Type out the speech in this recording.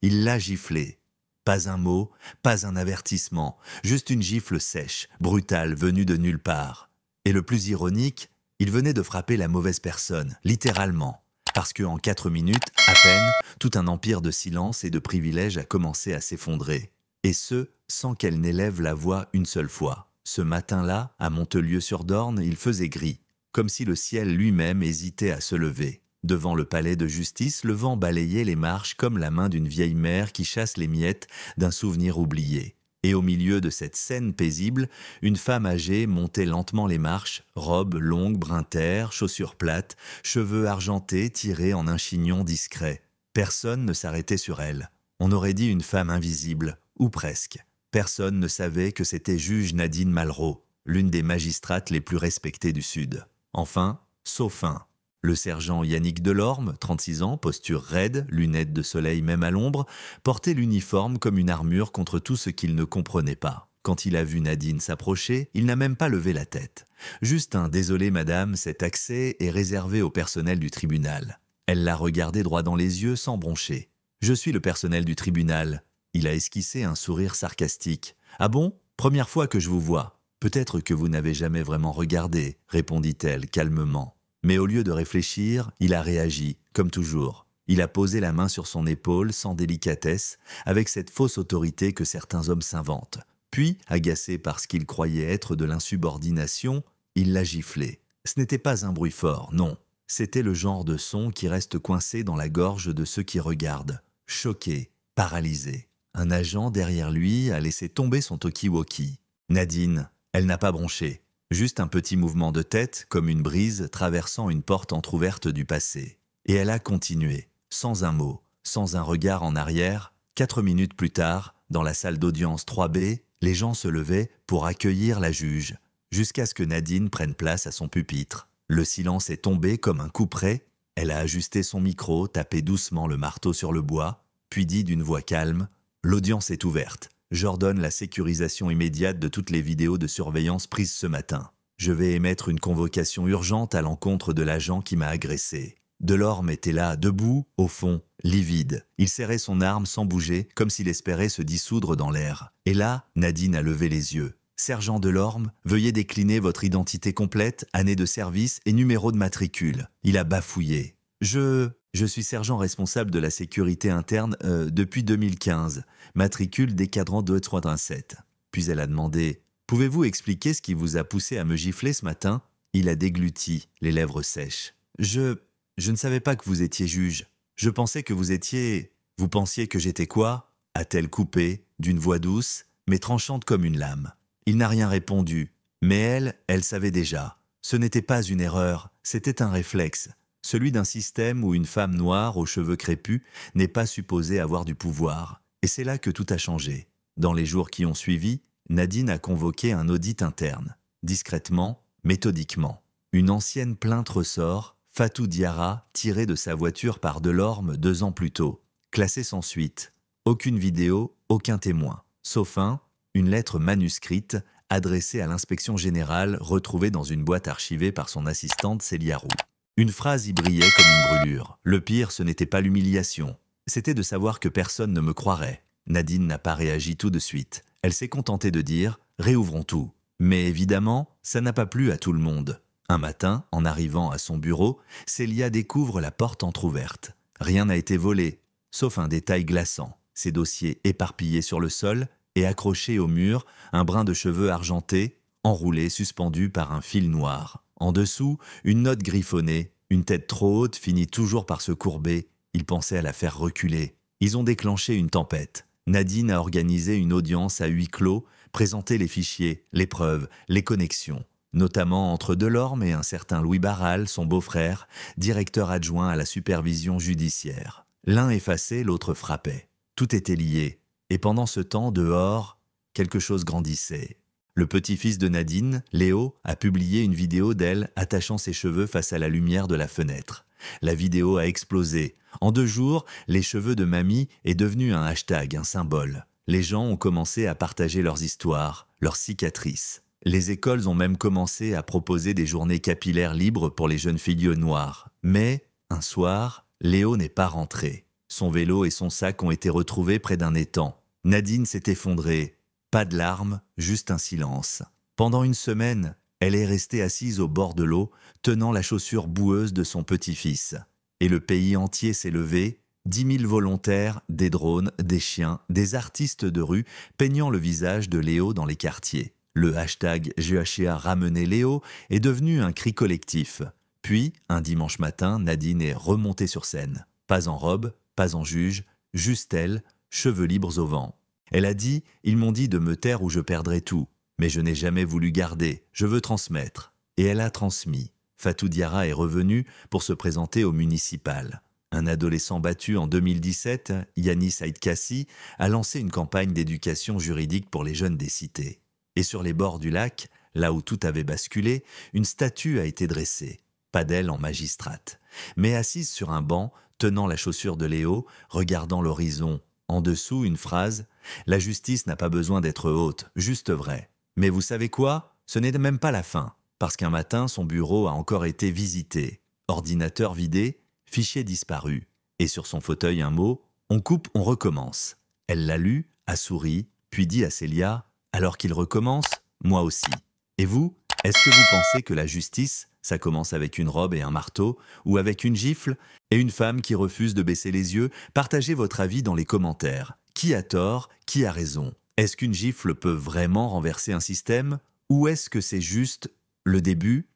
Il l'a giflé. Pas un mot, pas un avertissement, juste une gifle sèche, brutale, venue de nulle part. Et le plus ironique, il venait de frapper la mauvaise personne, littéralement. Parce que en 4 minutes, à peine, tout un empire de silence et de privilèges a commencé à s'effondrer. Et ce, sans qu'elle n'élève la voix une seule fois. Ce matin-là, à Montelieu-sur-Dorne, il faisait gris, comme si le ciel lui-même hésitait à se lever. Devant le palais de justice, le vent balayait les marches comme la main d'une vieille mère qui chasse les miettes d'un souvenir oublié. Et au milieu de cette scène paisible, une femme âgée montait lentement les marches, robe longue, brun terre, chaussures plates, cheveux argentés tirés en un chignon discret. Personne ne s'arrêtait sur elle. On aurait dit une femme invisible, ou presque. Personne ne savait que c'était juge Nadine Malraux, l'une des magistrates les plus respectées du Sud. Enfin, sauf un. Le sergent Yannick Delorme, 36 ans, posture raide, lunettes de soleil même à l'ombre, portait l'uniforme comme une armure contre tout ce qu'il ne comprenait pas. Quand il a vu Nadine s'approcher, il n'a même pas levé la tête. Juste un « Désolé madame, cet accès est réservé au personnel du tribunal ». Elle l'a regardé droit dans les yeux sans broncher. « Je suis le personnel du tribunal ». Il a esquissé un sourire sarcastique. « Ah bon? Première fois que je vous vois. Peut-être que vous n'avez jamais vraiment regardé », répondit-elle calmement. Mais au lieu de réfléchir, il a réagi, comme toujours. Il a posé la main sur son épaule sans délicatesse, avec cette fausse autorité que certains hommes s'inventent. Puis, agacé par ce qu'il croyait être de l'insubordination, il l'a giflé. Ce n'était pas un bruit fort, non. C'était le genre de son qui reste coincé dans la gorge de ceux qui regardent, choqués, paralysés. Un agent derrière lui a laissé tomber son talkie-walkie. Nadine, elle n'a pas bronché. Juste un petit mouvement de tête, comme une brise traversant une porte entr'ouverte du passé. Et elle a continué, sans un mot, sans un regard en arrière. 4 minutes plus tard, dans la salle d'audience 3B, les gens se levaient pour accueillir la juge, jusqu'à ce que Nadine prenne place à son pupitre. Le silence est tombé comme un couperet. Elle a ajusté son micro, tapé doucement le marteau sur le bois, puis dit d'une voix calme « L'audience est ouverte. J'ordonne la sécurisation immédiate de toutes les vidéos de surveillance prises ce matin. Je vais émettre une convocation urgente à l'encontre de l'agent qui m'a agressé. » Delorme était là, debout, au fond, livide. Il serrait son arme sans bouger, comme s'il espérait se dissoudre dans l'air. Et là, Nadine a levé les yeux. « Sergent Delorme, veuillez décliner votre identité complète, année de service et numéro de matricule. » Il a bafouillé. Je suis sergent responsable de la sécurité interne depuis 2015, matricule décadrant 237. Puis elle a demandé « Pouvez-vous expliquer ce qui vous a poussé à me gifler ce matin ?» Il a dégluti, les lèvres sèches. Je ne savais pas que vous étiez juge. Je pensais que vous étiez... Vous pensiez que j'étais quoi ?» a-t-elle coupé, d'une voix douce, mais tranchante comme une lame. Il n'a rien répondu, mais elle savait déjà. Ce n'était pas une erreur, c'était un réflexe. Celui d'un système où une femme noire aux cheveux crépus n'est pas supposée avoir du pouvoir. Et c'est là que tout a changé. Dans les jours qui ont suivi, Nadine a convoqué un audit interne. Discrètement, méthodiquement. Une ancienne plainte ressort, Fatou Diarra, tirée de sa voiture par Delorme 2 ans plus tôt. Classée sans suite. Aucune vidéo, aucun témoin. Sauf une lettre manuscrite adressée à l'inspection générale retrouvée dans une boîte archivée par son assistante Célia Roux. Une phrase y brillait comme une brûlure. Le pire, ce n'était pas l'humiliation. C'était de savoir que personne ne me croirait. Nadine n'a pas réagi tout de suite. Elle s'est contentée de dire « réouvrons tout ». Mais évidemment, ça n'a pas plu à tout le monde. Un matin, en arrivant à son bureau, Célia découvre la porte entr'ouverte. Rien n'a été volé, sauf un détail glaçant. Ses dossiers éparpillés sur le sol et accrochés au mur, un brin de cheveux argentés, enroulé, suspendu par un fil noir. En dessous, une note griffonnée, une tête trop haute finit toujours par se courber. Ils pensaient à la faire reculer. Ils ont déclenché une tempête. Nadine a organisé une audience à huis clos, présenté les fichiers, les preuves, les connexions, notamment entre Delorme et un certain Louis Barral, son beau-frère, directeur adjoint à la supervision judiciaire. L'un effaçait, l'autre frappait. Tout était lié. Et pendant ce temps, dehors, quelque chose grandissait. Le petit-fils de Nadine, Léo, a publié une vidéo d'elle attachant ses cheveux face à la lumière de la fenêtre. La vidéo a explosé. En 2 jours, les cheveux de mamie est devenu un hashtag, un symbole. Les gens ont commencé à partager leurs histoires, leurs cicatrices. Les écoles ont même commencé à proposer des journées capillaires libres pour les jeunes filles noires. Mais, un soir, Léo n'est pas rentré. Son vélo et son sac ont été retrouvés près d'un étang. Nadine s'est effondrée. Pas de larmes, juste un silence. Pendant une semaine, elle est restée assise au bord de l'eau, tenant la chaussure boueuse de son petit-fils. Et le pays entier s'est levé, 10 000 volontaires, des drones, des chiens, des artistes de rue, peignant le visage de Léo dans les quartiers. Le hashtag GHA ramener Léo est devenu un cri collectif. Puis, un dimanche matin, Nadine est remontée sur scène. Pas en robe, pas en juge, juste elle, cheveux libres au vent. Elle a dit « Ils m'ont dit de me taire ou je perdrais tout. Mais je n'ai jamais voulu garder, je veux transmettre. » Et elle a transmis. Fatou Diarra est revenu pour se présenter au municipal. Un adolescent battu en 2017, Yanis Aïtkassi, a lancé une campagne d'éducation juridique pour les jeunes des cités. Et sur les bords du lac, là où tout avait basculé, une statue a été dressée. Pas d'elle en magistrate, mais assise sur un banc, tenant la chaussure de Léo, regardant l'horizon. En dessous, une phrase « La justice n'a pas besoin d'être haute, juste vraie. Mais vous savez quoi? Ce n'est même pas la fin, parce qu'un matin, son bureau a encore été visité. Ordinateur vidé, fichier disparu. Et sur son fauteuil, un mot « On coupe, on recommence ». Elle l'a lu, a souri, puis dit à Célia « Alors qu'il recommence, moi aussi. Et vous, est-ce que vous pensez que la justice, ça commence avec une robe et un marteau, ou avec une gifle et une femme qui refuse de baisser les yeux? Partagez votre avis dans les commentaires. Qui a tort? Qui a raison? Est-ce qu'une gifle peut vraiment renverser un système? Ou est-ce que c'est juste le début